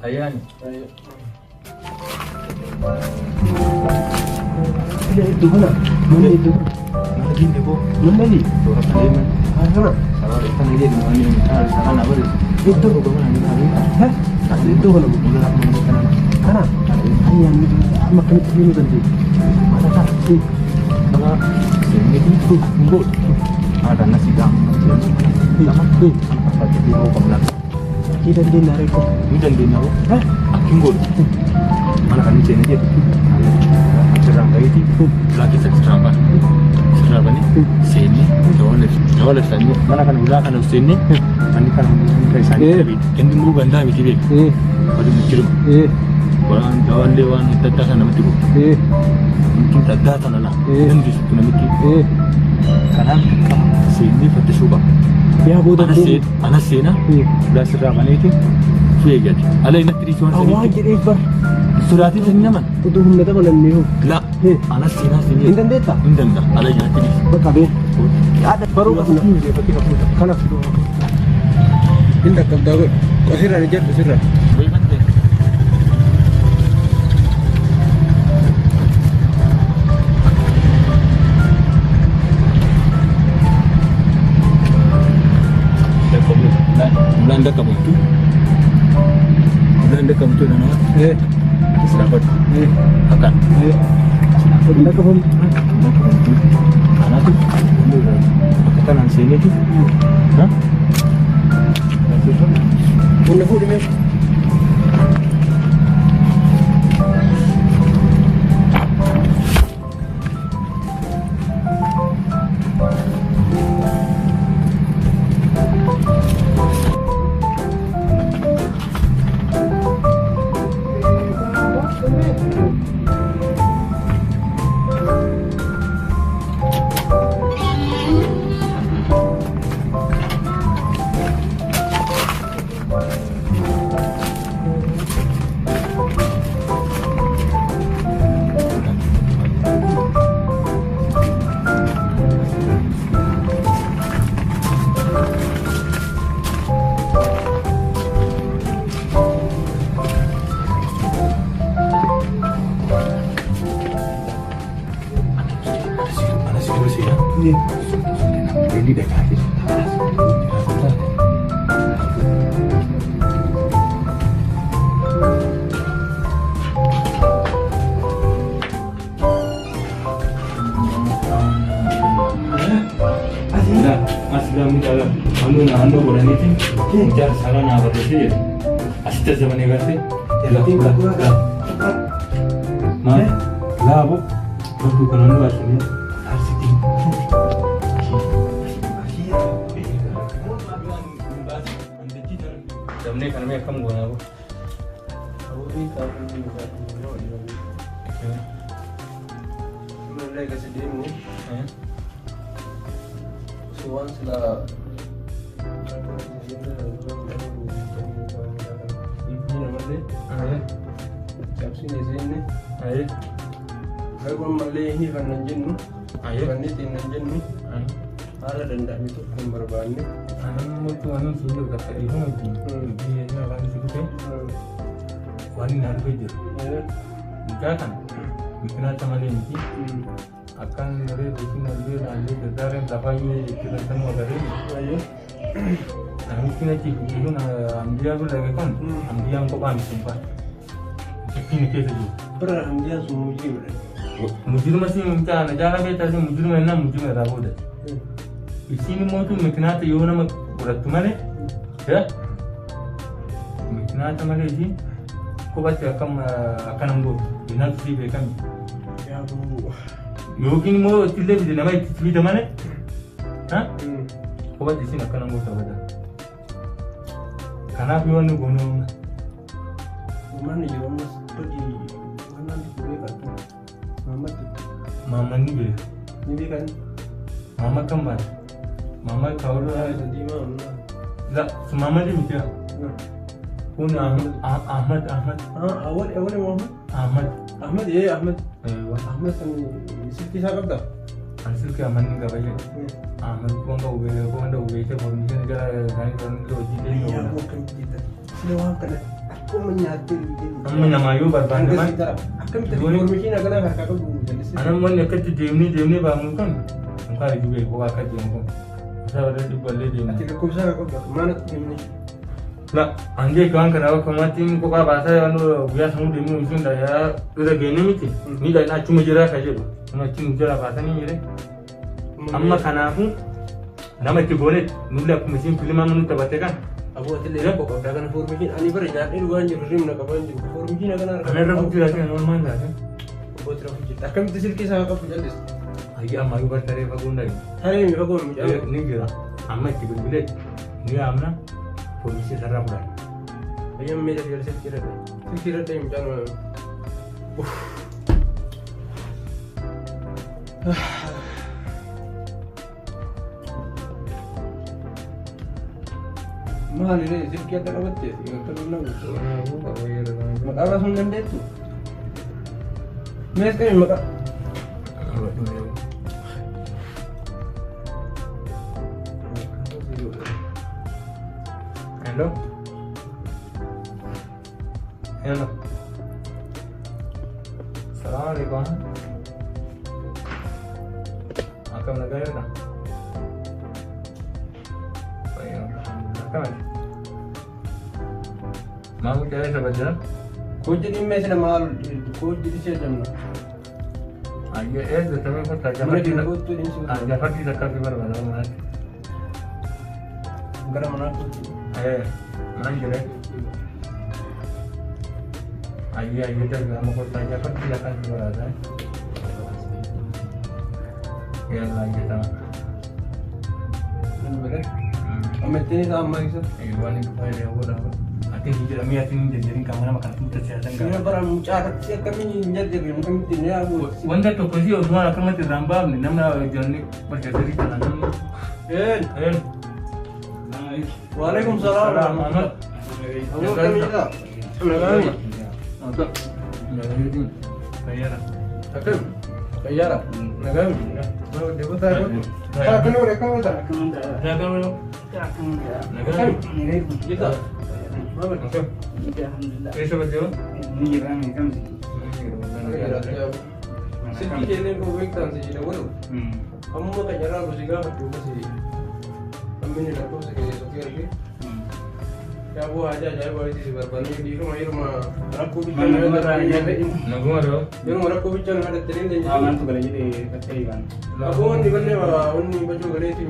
Ayani. Itu mana? Mana itu? Mana gini kok? Mana ni? Orang kalian. Mana? Salah kan dia di mana? Salah apa dia? Itu Kau mana ni? hah? Itu mana? Mula aku makan. Mana? Ayam makan ini tadi. Mana tak? Sama sini tu mulut. Ada nasi dam. Sama tu. Apa jadi kau pernah? Kita di nariko. Ini dan dia nahu. Hah? Akinggol. Mana kan ini je? Serang kali itu. Lagi serang apa? Serang apa ni? Sini. Jauh sini. Mana kan ulah kan sini. Mana kan kayak sini. Kendi mu ganda mikir. Pada mikir. Orang jauh lewan itu tak sana mati. Mungkin tak ada sana lah. Dan di situ nak mikir. Kanan sini pada subah. Ya bodoh Anas Anas sini. Dah serang mana itu? Fee jadi. Alai nak terus orang sini. Awak jadi bar. Surat itu sini mana? Itu hum neta kalau ni ho. La. Anas sini. Indan deta. Indan dah. Alai nak terus. Bakabe. Ada baru kasih. Kana sudah. Indah kabda kasih rani jet kasih rani. Baik mana? Belanda kamu itu nama selamat akan Indah kabum. anak tu kanan sini tu hah Bunda hu di mes. ini dah habis. Asla minta anu berani sih. Jar salah nak berani. Asita zaman ini kan? Mana? Lah bu. Bukan anu aslinya. Arsiti. Zamne kan मैं कम बोला वो Ini kapan juga. Mulai kasih demo. Suwan sila. Ini nama dia. Kapsi ni sini. Aye. Kalau Malay ini kan nanjen nu. Aye. Kan ni tin nanjen nu. Ada denda itu nomor banyak. Anu tu anu sudah kata ibu itu. Dia ni orang itu tu. Wani nak kerja. Enggak kan? Mungkin sama dia ni. Akan dari rutin nanti nanti kedaran dapat ini kita semua dari. Ayo. Nah mungkin aja itu na ambil aku lagi kan. Ambil yang kau kami simpan. Ini kita tu. Pernah dia semua juga. Mujur masih minta, negara kita tu mujur mana mujur ada boleh. Di sini mau tu mungkin ada yang nama berat tu mana, ya? Mungkin ada mana sih? Kau baca akan ambil, bina tu sih bekan. Ya bu. Mungkin mau tidak bisa nama itu di mana? Hah? Kau baca di sini akan ambil apa dah? Karena aku yang gunung. Mana yang mas pergi mana di kuliah kan? Mama ni be. Ni kan? Mama kembar. Mama kau tu. Jadi mana? Tak, semama dia macam. Pun Ahmad. Awal Muhammad. Ahmad ya Ahmad. Ahmad yang sisi siapa dah? Hasil ke Ahmad ni kau baca. Ahmad pun kau ube itu permission negara lain orang tu jadi. Iya, bukan kita. Siapa kan? Kuma nyaatee amma namayuu barbaadaman akkamitti information agaraan harkaa qabu jallisee. Anam wanni akkatti deemnee baamuun kun mukaan itti beeku waa akka deemu kun isaa warra dubballee deemu. Ati lakkoofsa qabu maalatti deemnee? La anjee kan kana wakamaatti kophaa baasaa waan guyyaa sanuu deemuu sun yaa irra geenne miti miidhaan achuma jira ka jedhu nama achi jira baasanii jire amma kanaafu nama itti goonetti nulli akkuma isiin filimaa nutti taphatte kan. Abu ati le ko ka kana formation ani bare nyaadhee dhugaan jiru rimna qaban jiru formation agaraan kana irra fuutii laatiin normaal laatiin. Booti irra fuutii akkamitti silkii isaa qabu jallis. Ayyaa ammaa yoo bartaree fagoon dhabe. Haree mi fagoon mi ni jira amma itti bilbilee ni amna poolisii sarara fudhata. Ayyaa meeshaa fi silkii irra deemu jaanuma. Maal ini silkii akka qabattee akka lolaa maqaa sun dandeettu mees kami maqaa hello hello assalamualaikum akam nagaya na Mau cari sahaja. Kau jadi mesra mal, kau jadi siapa mana? Aja tu sampai kau saja. Aja hati dekat di mana mana. Gara mana tu? Mana jadi? Aja tu kamu kau saja hati dekat di mana. Ya lagi sama. Benar. Ametnya sama itu. Iwan itu saya udah. Ati hijau kami ati jadi kamera makan kita siapa enggak? Ini barang mucarat sih kami jadi kami tidak aku. Wanda tu pasti orang akan mati rambam ni, nama journey berjadi tanam. En. Waalaikumsalam. Selamat. Kamu kami tak? Kami. Untuk. Jadi bayar. Akan. Bayar. Nagam. Baru dia betul. Ah, kena mereka betul. Nagam. Nagam. Kita. Oke. Alhamdulillah. Ini seperti apa? Ini ramai kan sih. Sedikit ini kau berikan sih tidak boleh. Kamu mau tanya apa sih kau juga sih? Kami ni nak kau sekian lagi. Ya aku aja boleh sih berbalik di rumah. Aku bicara ada ni. Nagu ada. Di rumah aku bicara ada terin dan. Aman tu kalau jadi kata Iwan. Aku ni benda ni baju gede sih.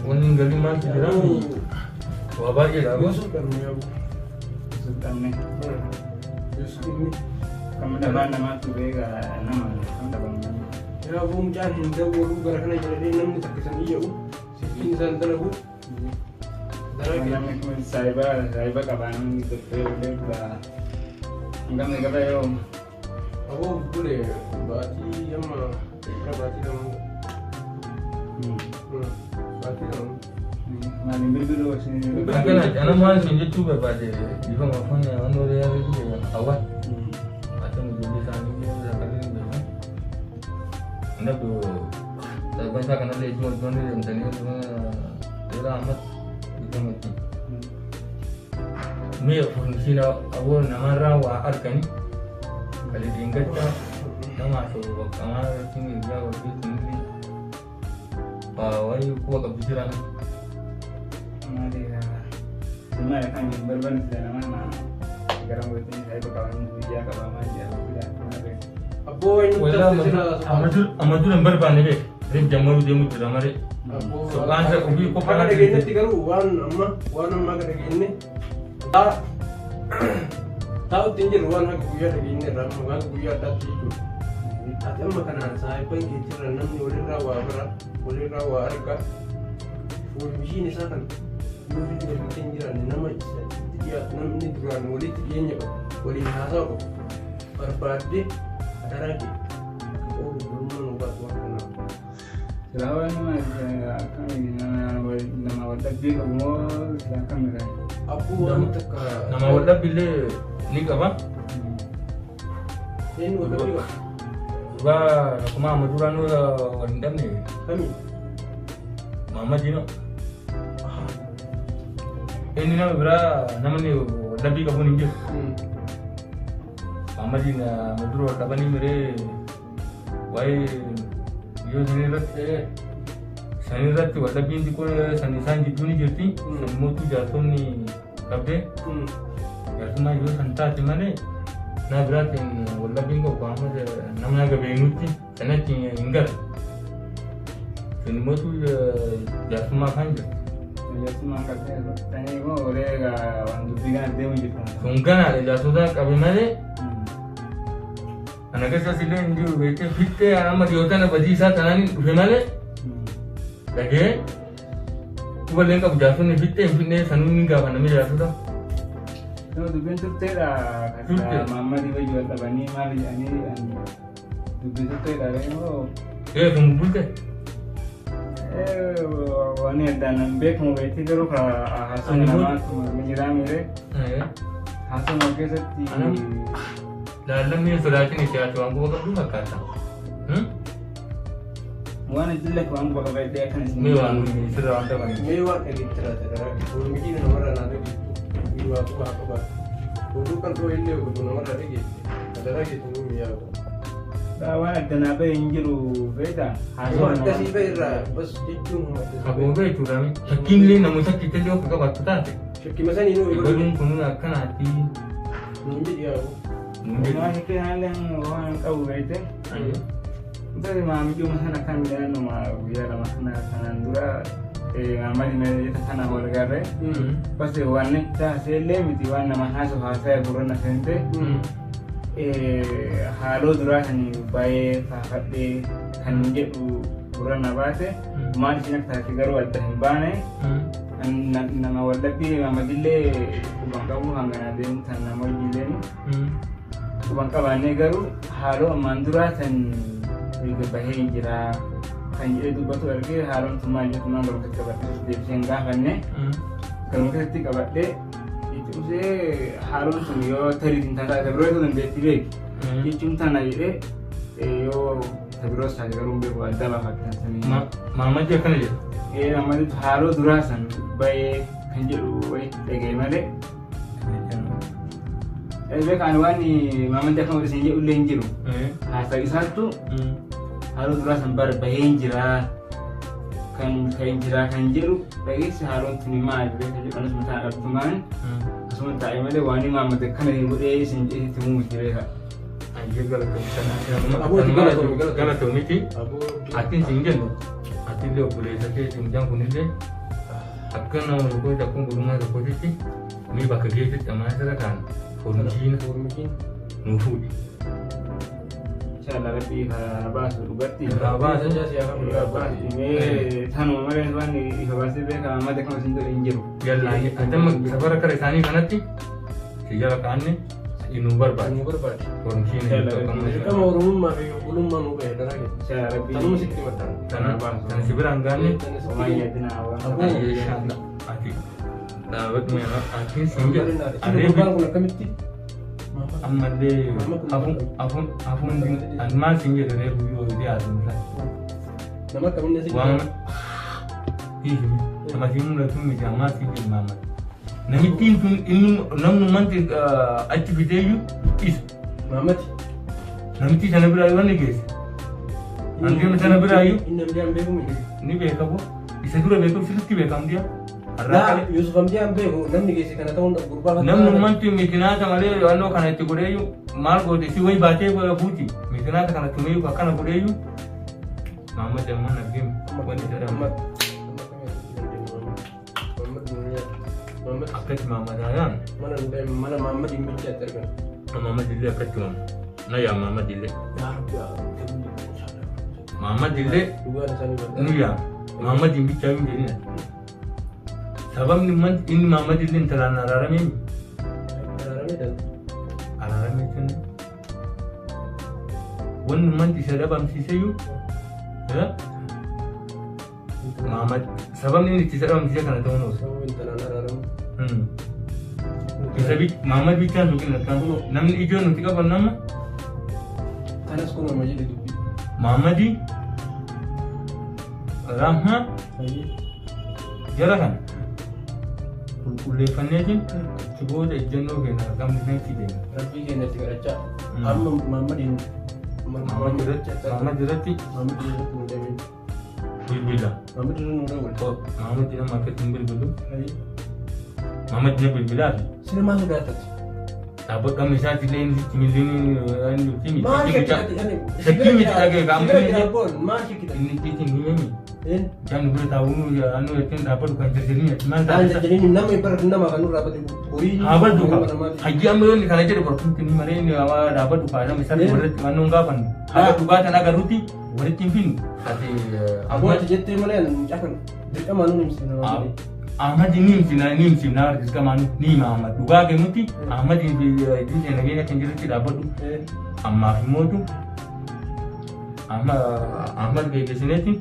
Uning gali mas kira. Wabah je dah. Yusuf kan ni aku. Sultan ni. Yusuf ni. Kamu dah nama tu bega nama. Kamu dah bangun. Ya aku macam hinda aku gara-gara jadi enam ni tak kesan iya aku. Sini sana aku. Nama aku Saiba kawan itu boleh lah. Enggak mereka tahu. Aku boleh berarti yang mana? Berarti kamu. Berarti kamu. Maling berdua sini. Kan anak mana sini tu berbagai. Jika makan yang anu dia itu awat. Macam jadi sana ni dia kali ni. Anda tu. Saya baca kan ada jual ni macam ni semua. Dia amat itu macam. Ni fungsi awal nama rawa arkan. Kali diingat tak nama tu kamar sini dia waktu sini. Bawai kuat kebijakan. Dia semua kan berban sudah nama. Sekarang begini saya berkawan dia kawan dia sudah. Aku ini Amadu lembar pan ni. Rim jamu dia muncul ramai. Soalan saya ubi kau pernah ada gini tiga wan amma ada gini. Tahu tinggi wan aku biar ada gini ram aku biar tak itu. Ada makanan saya pun kita renam ni boleh rawa harga. Boleh misi ni sahaja. Boleh tidak tinggi ran nama dia nama ni tuan boleh dia ni boleh hasa ko. Berarti ada lagi. Oh belum menubah tuan. Selawat ni kami nama wadah dia kamu silakan mereka. Aku wanita ka. Nama wadah pilih ni apa? Ini wadah ni apa? Wah, aku mah majuran tu wanita ni. Kami. Mama Dino. Ini nama berapa? Nama ni wallabbii qabuun hin jiru. Muhammadiin madura dhabanii miree waa'ee yoo sanirratti wallabbiin xiqqoo san isaan gidduu ni jirti. San mootuu jaarsonni qabdee jaarsummaa yoo san taate malee naa biraatiin wallabbiin qabu Muhammad namni aga beenutti sanatti hin galu. Sun mootuu jaarsummaa kan jiru. Jaarsummaa qabdee tanii immoo olee waan dubbii kana deemu jirtu. Sun ganaadha jaarsota qabe malee ana keessas illee hin jiru beektee fittee amma dhiyootana badii isaa tanaan dhufe malee dhagee huballeen qabu jaarsonni fittee hin fidnee sanuu ni gaafanname jaarsota. Dubbiin turteedha kan Muhammadii wajji wal dhabanii maal jedhanii dubbii turteedha immoo kun bulte waan addaan beekamu beektii garuu haasawaa namaatu mijiraa miire haasawaa keessatti laallamni sodaatiin itti haati waan guba qabdu fakkaata. Waan ajjillee waan guba qabdee akkan isin Mee waan sirraa waan qabanii. Mee waan dhageetti jiraate daragaa. Oomishni namarraa naa dhageettu waa qubaa qubaa. Oduu kan dhoo illee godhu namarraa dhageetti. Darageetti nuu mi'aawu. Waan addanaa bahee hin jiru beektaa? Waan akkasii bahee irraa bas jechuun Akkuma beektuudha shakkiin illee namoota shakkii illee akka qabaattu taate. shakkima sanii nuu Godhuun kun akkanaatti nuun jedhiyaawu. Waan hiikkee haalaan waan qabu beekte Mungkin maamilju mana kan dia nama biar mana kanan dura Muhammad ini tanah warga pasti warna cah sele miti warna mahasiswa saya bukan sente halo dura kan baik tak de kan jetu bukan nabate mal sini tak tigaru ada hembane nama warga di Muhammadile kubang kamu hanggan ada tanah Muhammadile kubang kabane garu halo mandura kan bahaya jira kan itu betul lagi harus semuanya cuma baru kita baca di sehingga kan ne kalau kita ketika baca itu sih harus yo teri tentang ada bro itu nanti tiba itu cuma tanah ini yo terus saja kalau umbe buat dalam hati sini mama aja kan aja mama itu harus durasan baik kan jelu baik bagaimana baik anwani mama dia kan udah sini ulen jiru hasagi satu harus durasan bahaya jira kan jira kan jeru bagi seharun tunima jadi kalau sementara teman sementara ini wani mama tekan yang boleh sini temu jira aja kalau tuh miti atin singgah atin dia boleh saja singgah kuning deh akan nama lupa tak pun gulungan terposisi ini bakal dia sama saya kan formasi nufu Cara lebih bahas berarti bahas saja siapa bahas ini tanu kemarin tuan di bahas itu kan mama dekat masih itu injil ya lah ada sabar kerja sani kan nanti sejak kan nih inubar formasi ini kamu rumah belum mau ke darah gitu cara lebih kamu mesti terima karena si beranggan nih semuanya tinawang aku nah buat mereka aku singgah ada bang kuna kamiti amma dai afun din amma singe da ne ruwa da ya zama nama kamun ne wa sama shi mun tun mi amma singe mama na mitin tun in nan mun manti activity yu is mamati na mitin sana bira wani ke an ga sana bira yu inna biyan be mu ni be kabo isa dura be ko fiski be kam dia Nah, Yusuf Amdian bego, namni kesi kana tahun berubah. Namun mantu mikina ta male wano kana ti goreyu mal go ti wai ba te go buti mikina ta kana tumeyu ka kana goreyu mama da mana gim wani da mama akat mama da yan mana mama di meja terkan mama dille akat mama na ya mama dille mama dille ni ya mama di meja ni sabab ni man ini mama dilin terana rarame kan wannan man di sadabam si sayu ya mama sabab ni ti sadabam si kana tono isabi mama bi kan dukin kan namni ijo no tika ban nama anas ko mo jidi dubi mama di rahma jara kan qulqulleeffanneetiin achi booda ejjennoo keenya argamnee itti deema. Rabbii keenyatti kadhachaa. Amma Maamadiin Maamad irratti nu deebiin. bilbila. Maamad irra nu daawwatu. Maamad nama akkatti hin bilbilu. Maamad na bilbilaa fi Sina maal sodaatati? dhaabbat qamni isaatti illee inni timilliin Maal shakkii miti dhagee qaamni maal shakkita? inni ittiin himemi. Jangan boleh tahu anu itu dapat bukan terjadinya. Cuman jadi nama ibarat nama kan dapat horii. Apa juga? Haji ambil ni kalau jadi berpun kini mana ini awak dapat bukan misalnya berat anu ungkapan. Apa juga tenaga ruti berat timpin. Tapi Ahmad jadi mana yang cakap dia mana ni misalnya. Ahmad ini misalnya kita mana ni Ahmad. Juga kemuti Ahmad ini negara yang jadi dapat tu. Amma semua tu. Ahmad ke sini tu.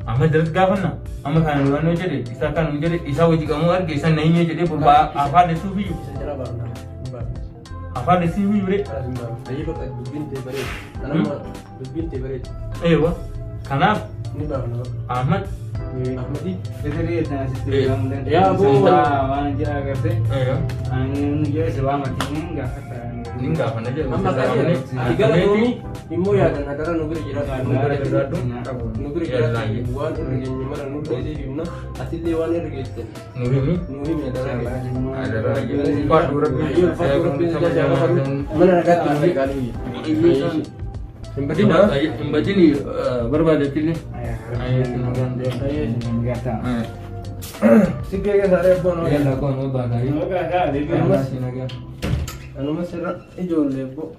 Ahmad jelas kapan na? Ahmad kan orang ni jadi, isa kan jadi, isa wajib kamu arge, isa nahi ni jadi berba apa desu bi? Apa desu bi bre? Ayo kita binti berit, anak binti berit. Wah, kenapa? Ini baru Ahmad Ahmadi. Jadi dia sistem dan Ya, Bu. mana dia kerja? Iya. Angin dia selama ini enggak kata. Ini enggak apa aja. Amma kali tiga lagi imu ya dan ada nugri jirat Ada nugri jirat. nugri jirat buan irgi nyimara nugri di bimna atil dewan irgi ten Nuhimi. nuhi me ada lagi Ada lagi. Empat urut bi. Ayo fakir bisa siapa baru mana dekat ini kali Sempati dah. Sempati ni berbalik ni. Ayah senang dia. Enggak tahu. sikhe ke sare bon Ya lah kau nak bahas ni. Enggak ada. Masih nak. anu masira ijolle bo